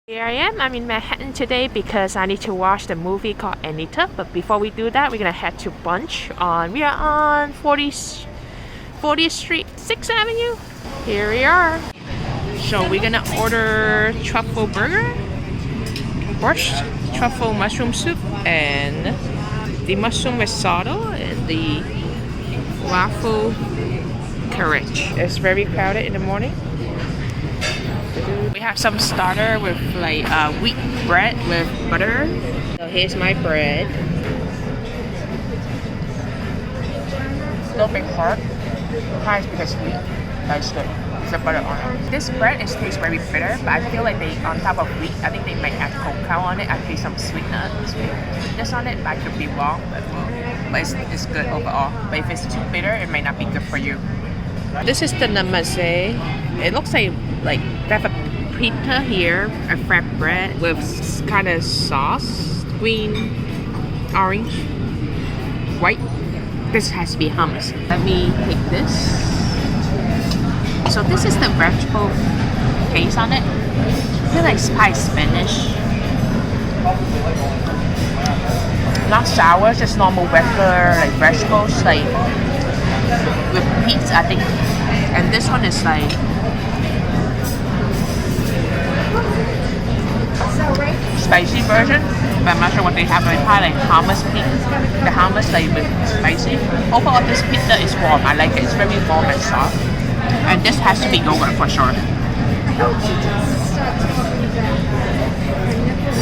Here I am. I'm in Manhattan today because I need to watch the movie called Anita. But before we do that, we're gonna head to Brunch. We are on 40th Street, 6th Avenue. Here we are. So we're gonna order truffle burger, borscht, truffle mushroom soup, and the mushroom risotto and the waffle carriage. It's very crowded in the morning. We have some starter with like wheat bread with butter. So here's my bread. No big heart. Price because wheat. That's good. It's a butter on it. This bread tastes very bitter, but I feel like they on top of wheat. I think they might add cocoa on it. I feel some sweetness on it. But I could be wrong, but it's good overall. But if it's too bitter, it might not be good for you. This is the namaste. It looks like they have a pita here, a flatbread with kind of sauce, green, orange, white. This has to be hummus. Let me take this. So this is the vegetable taste on it. I feel like spiced spinach. Not sour, just normal regular like vegetables, like with peas, I think. And this one is like spicy version, but I'm not sure what they have. They probably like hummus pizza. The hummus like with spicy. Overall, this pizza is warm. I like it. It's very warm and soft. And this has to be yogurt for sure.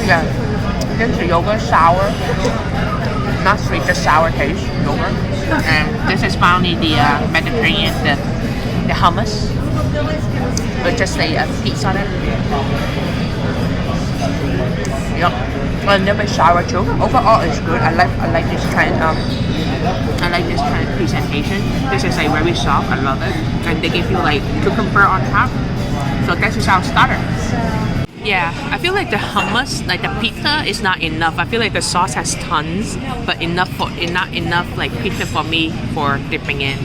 Yeah, this is yogurt, sour, not sweet, just sour taste yogurt. And this is finally the Mediterranean, the hummus, with just a pizza on it. Yep, a little bit sour too. Overall, it's good. I like this trend. I like this kind of presentation. This is like very soft. I love it, and they give you like cucumber on top. So this is our starter. Yeah, I feel like the hummus, like the pita, is not enough. I feel like the sauce has tons, but not enough like pita for me for dipping in.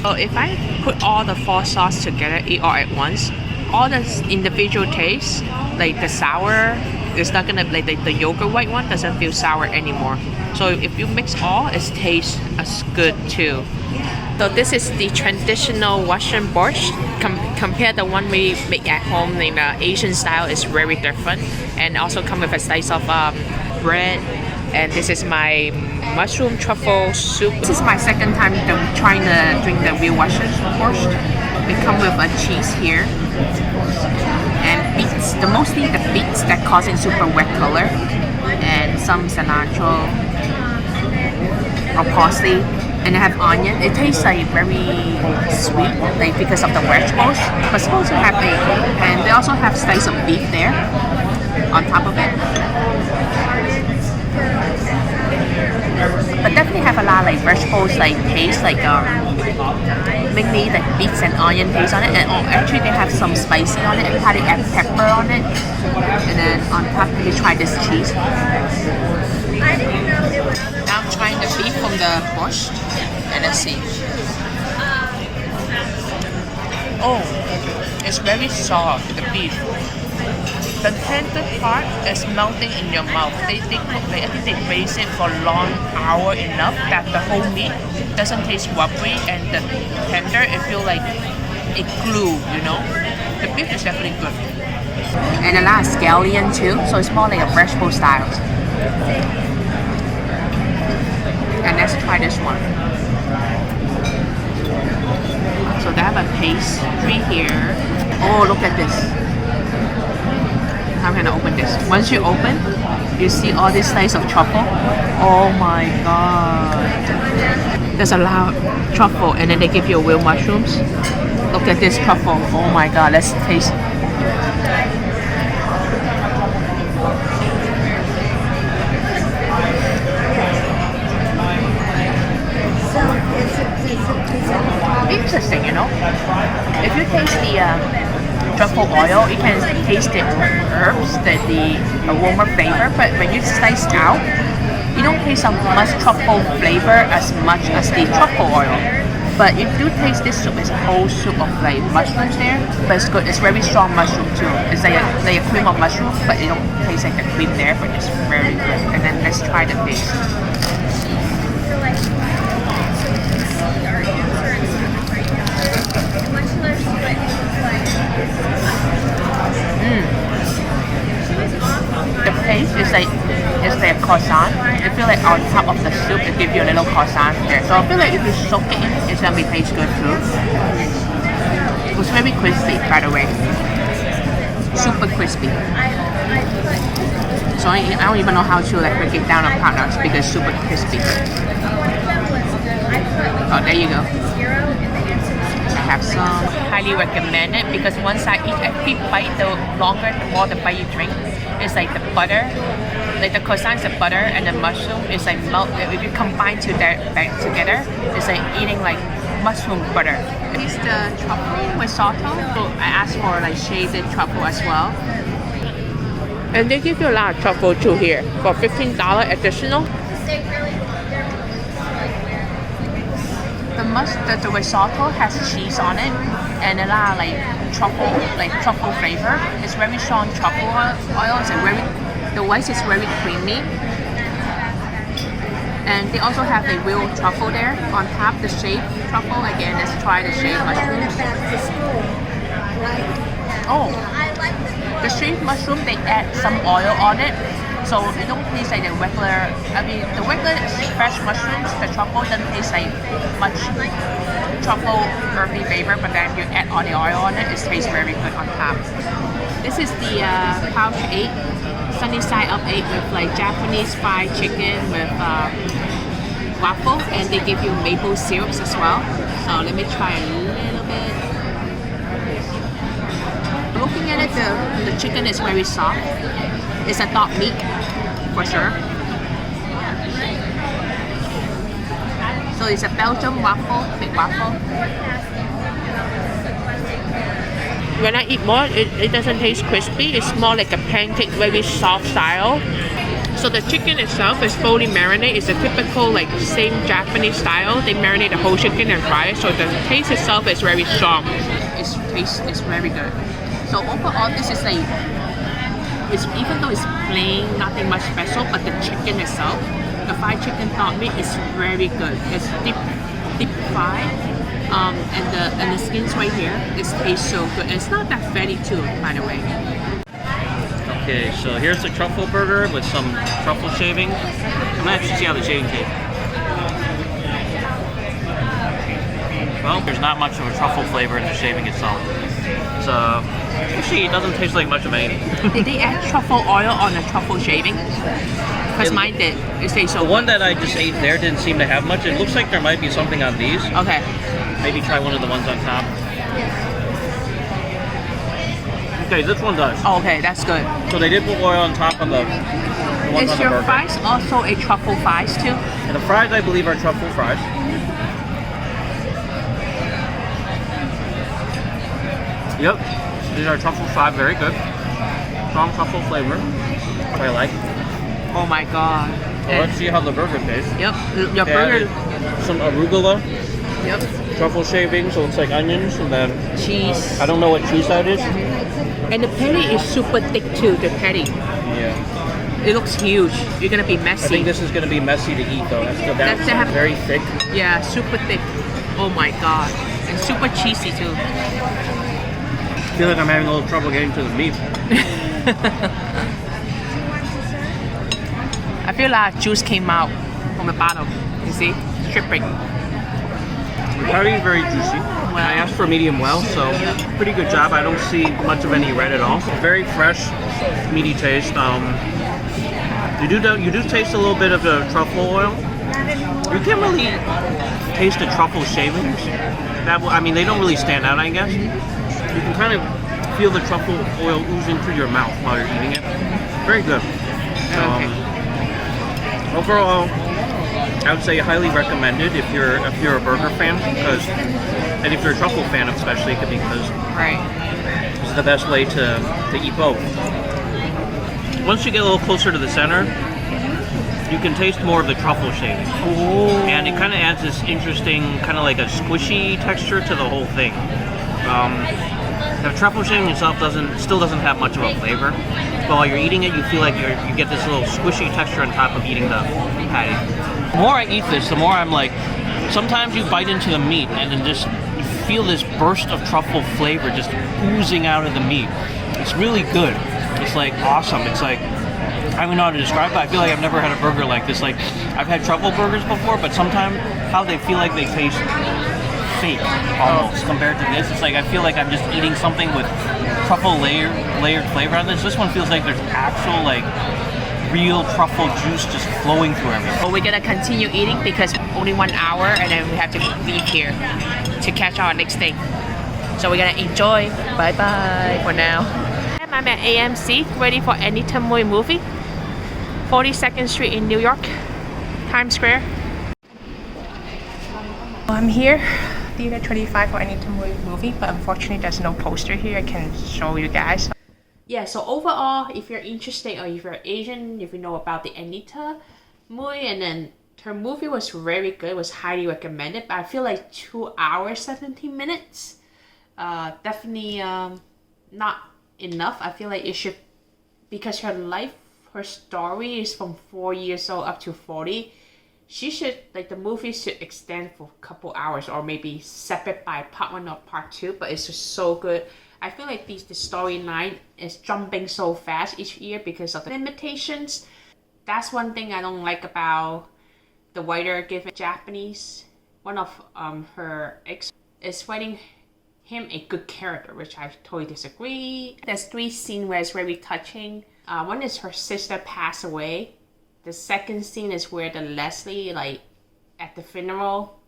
So if I put all the four sauce together, eat all at once, all the individual tastes, like the sour, it's not gonna like the yogurt white one doesn't feel sour anymore. So if you mix all, it tastes as good too. So this is the traditional Russian borscht. Compare the one we make at home, named Asian style, is very different. And also come with a slice of bread. And this is my mushroom truffle soup. This is my second time trying to drink the real Russian borscht. They come with a cheese here and beets. Mostly the beets that cause it super wet color, and some cilantro or parsley. And they have onion. It tastes like very sweet, like because of the vegetables. But supposed to have and they also have slice of beef there on top of it. But definitely have a lot of like vegetables like taste, like mainly like beets and onion taste on it. And actually they have some spicy on it. And probably add pepper on it. And then on top you try this cheese. Now I'm trying the beef from the borscht, and let's see. Oh, it's very soft, the beef. The tender part is melting in your mouth. I think they braise it for a long hour enough that the whole meat doesn't taste rubbery, and the tender, it feels like it glue, you know? The beef is definitely good. And a lot of scallion too, so it's more like a vegetable style. And let's try this one. So they have a pastry here. Oh, look at this. I'm gonna open this. Once you open, you see all this slice of truffle. Oh my god. There's a lot of truffle, and then they give you real mushrooms. Look at this truffle. Oh my god, let's taste. Interesting, you know. If you taste the truffle oil, you can taste the herbs, the aroma flavor. But when you slice out, you don't taste so much truffle flavor as much as the truffle oil. But you do taste this soup. It's a whole soup of like mushrooms there, but it's good. It's very strong mushroom too. It's like a cream of mushroom, but it don't taste like the cream there. But it's very good. And then let's try the fish. The paste is like a croissant. I feel like on top of the soup it gives you a little croissant there. So I feel like if you soak it in, it's gonna be taste good too. It was very crispy, by the way. Super crispy. So I don't even know how to like break it down on partners because it's super crispy. Oh, there you go. I have some. Highly recommend it because once I eat every bite, the longer, the more the bite you drink. It's like the butter, like the croissant is the butter and the mushroom is like melt. If you combine together, it's like eating like mushroom butter. It's the truffle with salto. So I asked for like shaved truffle as well. And they give you a lot of truffle too here for $15 additional. The risotto has cheese on it and a lot of like truffle flavor. It's very strong truffle oil. It's the rice is very creamy. And they also have a real truffle there on top, the shaved truffle. Again, let's try the shaved mushrooms. Oh, the shaved mushroom, they add some oil on it. So it don't taste like the regular, the regular fresh mushrooms, the truffle doesn't taste like much truffle earthy flavor, but then you add all the oil on it, it tastes very good on top. This is the pouch 8, sunny side up 8 with like Japanese fried chicken with waffle, and they give you maple syrups as well. So let me try a little bit. Looking at it, the chicken is very soft. It's a dog meat for sure. So it's a Belgian waffle, big waffle. When I eat more, it doesn't taste crispy. It's more like a pancake, very soft style. So the chicken itself is fully marinated. It's a typical like same Japanese style. They marinate the whole chicken and fry it. So the taste itself is very strong. Its taste is very good. So overall, this is like, even though it's plain, nothing much special, but the chicken itself, the fried chicken dog meat is very good. It's deep fried, and the skins right here, it tastes so good. And it's not that fatty too, by the way. Okay, so here's the truffle burger with some truffle shaving. I'm gonna actually see how the shaving tastes. Well, there's not much of a truffle flavor in the shaving itself. So actually, it doesn't taste like much of anything. Did they add truffle oil on the truffle shaving? Because mine did. It tastes so good. The one good. that I just ate there didn't seem to have much. It looks like there might be something on these. Okay. Maybe try one of the ones on top. Okay, this one does. Oh, okay, that's good. So they did put oil on top of the ones on the burger. Is your fries also a truffle fries too? And the fries, I believe, are truffle fries. Yep, these are truffle fries, very good. Strong truffle flavor, which I like. Oh my god. So let's see how the burger tastes. Yep, your burger. Some arugula. Yep. Truffle shavings, so it's like onions, and then cheese. I don't know what cheese that is. And the patty is super thick too, the patty. Yeah. It looks huge. You're gonna be messy. I think this is gonna be messy to eat though. That's very thick. Yeah, super thick. Oh my god. And super cheesy too. I feel like I'm having a little trouble getting to the meat. I feel like juice came out from the bottom. You see? Dripping. The patty is very juicy. Well, I asked for medium well, so pretty good job. I don't see much of any red at all. Very fresh, meaty taste. You do taste a little bit of the truffle oil. You can't really taste the truffle shavings. They don't really stand out, I guess. You can kind of feel the truffle oil oozing through your mouth while you're eating it. Very good. Overall, I would say highly recommended if you're a burger fan, and if you're a truffle fan especially, because it's the best way to eat both. Once you get a little closer to the center, you can taste more of the truffle shavings. And it kind of adds this interesting, kind of like a squishy texture to the whole thing. The truffle shaving itself still doesn't have much of a flavor, but while you're eating it, you feel like you get this little squishy texture on top of eating the patty. The more I eat this, the more I'm like, sometimes you bite into the meat and then just you feel this burst of truffle flavor just oozing out of the meat. It's really good. It's like awesome. It's like, I don't even know how to describe it. I feel like I've never had a burger like this. Like, I've had truffle burgers before, but sometimes how they feel like they taste fake almost compared to this. It's like I feel like I'm just eating something with truffle layered flavor on this. This one feels like there's actual like real truffle juice just flowing through everything. Well, we're gonna continue eating because only 1 hour and then we have to leave here to catch our next day. So we're gonna enjoy. Bye bye for now. I'm at AMC ready for Anita movie. 42nd Street in New York, Times Square. I'm here, Theater 25 for Anita movie, but unfortunately there's no poster here I can show you guys. Yeah, so overall, if you're interested or if you're Asian, if you know about the Anita movie, and then her movie was very good, it was highly recommended, but I feel like 2 hours, 17 minutes, definitely not enough. I feel like it should, because her story is from 4 years old up to 40. She should, like, the movie should extend for a couple hours or maybe separate by part 1 or part 2, but it's just so good. I feel like the storyline is jumping so fast each year because of the limitations. That's one thing I don't like about the writer giving Japanese. One of her ex is writing him a good character, which I totally disagree. There's 3 scenes where it's very touching. One is her sister passed away. The second scene is where the Leslie, like, at the funeral,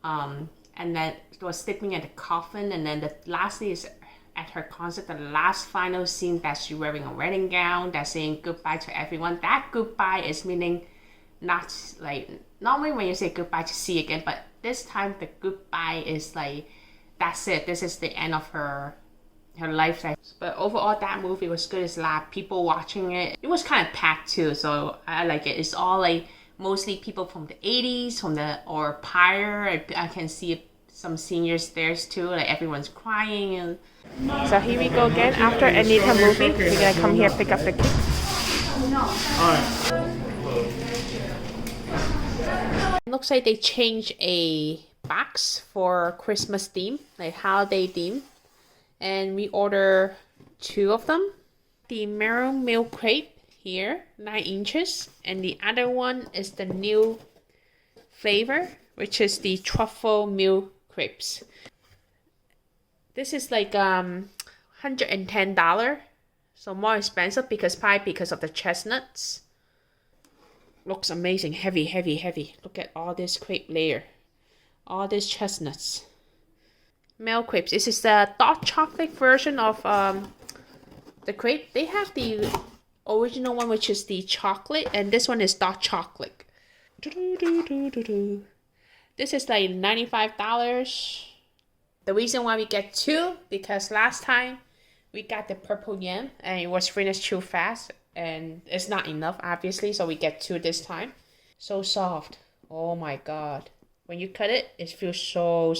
and then was sleeping at the coffin, and then the lastly is at her concert, the last final scene that she's wearing a wedding gown, that's saying goodbye to everyone. That goodbye is meaning not like, normally when you say goodbye to see again, but this time the goodbye is like, that's it, this is the end of her life. But overall that movie was good. There's a lot of people watching it. It was kind of packed too, so I like it. It's all like mostly people from the 80s, or prior. I can see some seniors there too, like everyone's crying. And so here we go again. After Anita movie, we're gonna come here pick up the kids. It looks like they changed a box for Christmas theme, like holiday theme, and we order 2 of them. The maroon milk crepe here, 9 inches, and the other one is the new flavor, which is the truffle milk crepes. This is like $110, so more expensive because of the chestnuts. Looks amazing, heavy, heavy, heavy. Look at all this crepe layer, all these chestnuts. Milk crepes. This is the dark chocolate version of the crepe. They have the original one, which is the chocolate, and this one is dark chocolate. This is like $95. The reason why we get 2, because last time we got the purple yam and it was finished too fast and it's not enough, obviously, so we get 2 this time. So soft. Oh my god. When you cut it, it feels so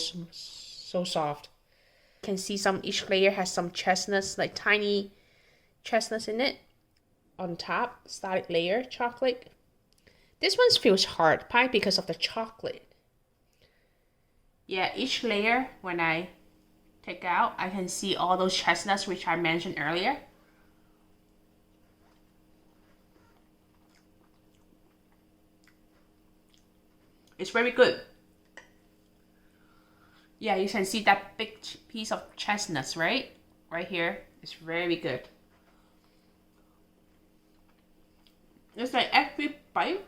soft. You can see each layer has some chestnuts, like tiny chestnuts in it. On top, solid layer, chocolate. This one feels hard, probably because of the chocolate. Yeah, each layer, when I take out, I can see all those chestnuts which I mentioned earlier. It's very good. Yeah, you can see that big piece of chestnuts, right? Right here. It's very good. It's like every bite,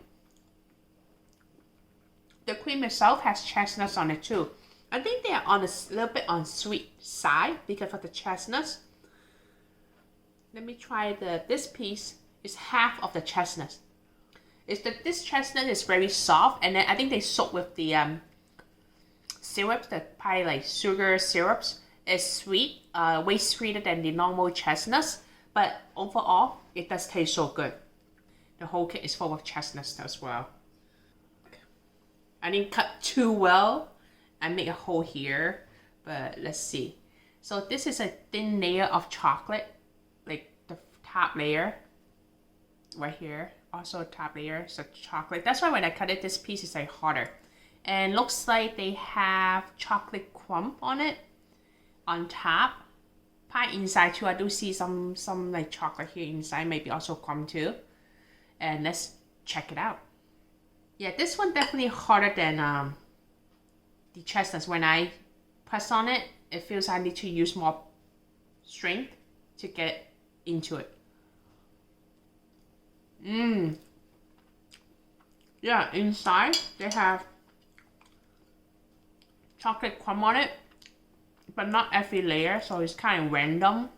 the cream itself has chestnuts on it too. I think they are on a little bit on sweet side because of the chestnuts. Let me try this piece is half of the chestnuts. This chestnut is very soft, and then I think they soak with the syrups, that probably like sugar syrups. It's sweet, way sweeter than the normal chestnuts, but overall it does taste so good. The whole cake is full of chestnuts as well. I didn't cut too well. I made a hole here, but let's see. So this is a thin layer of chocolate, like the top layer right here. Also a top layer, so chocolate. That's why when I cut it, this piece is like harder. And looks like they have chocolate crumb on it, on top. Pie inside too. I do see some like chocolate here inside, maybe also crumb too. And let's check it out. Yeah, this one definitely harder than the chestnuts. When I press on it, it feels I need to use more strength to get into it. Yeah, inside they have chocolate crumb on it, but not every layer, so it's kind of random.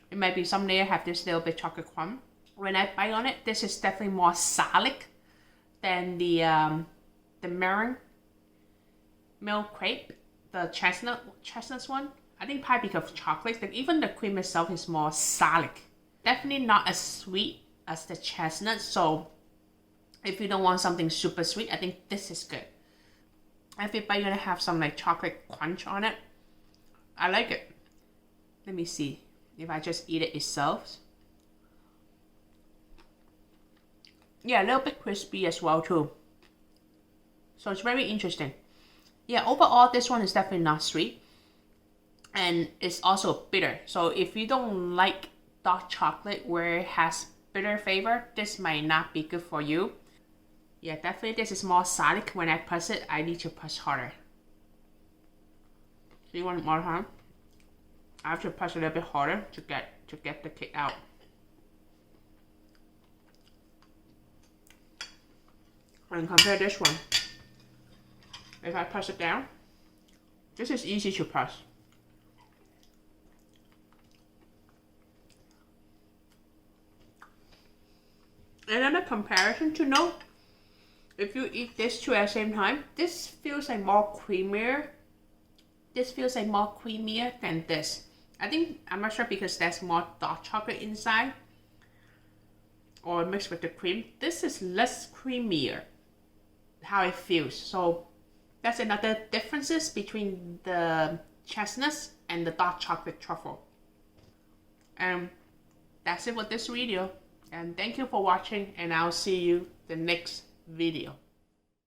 It might be some layer have this little bit chocolate crumb. When I bite on it, this is definitely more solid than the meringue milk crepe, the chestnuts one. I think probably because of chocolate, like even the cream itself is more solid. Definitely not as sweet as the chestnut, so if you don't want something super sweet, I think this is good. I think you're gonna have some like chocolate crunch on it. I like it. Let me see if I just eat it itself. Yeah, a little bit crispy as well too. So it's very interesting. Yeah, overall this one is definitely not sweet. And it's also bitter. So if you don't like dark chocolate where it has bitter flavor, this might not be good for you. Yeah, definitely this is more solid. When I press it, I need to press harder. So you want more time? I have to press a little bit harder to get the cake out. And compare this one. If I press it down, this is easy to press. Another comparison to note, if you eat this two at the same time, this feels like more creamier. This feels like more creamier than this. I'm not sure because there's more dark chocolate inside or mixed with the cream. This is less creamier, how it feels. So that's another differences between the chestnuts and the dark chocolate truffle. And that's it for this video. And thank you for watching, and I'll see you the next video.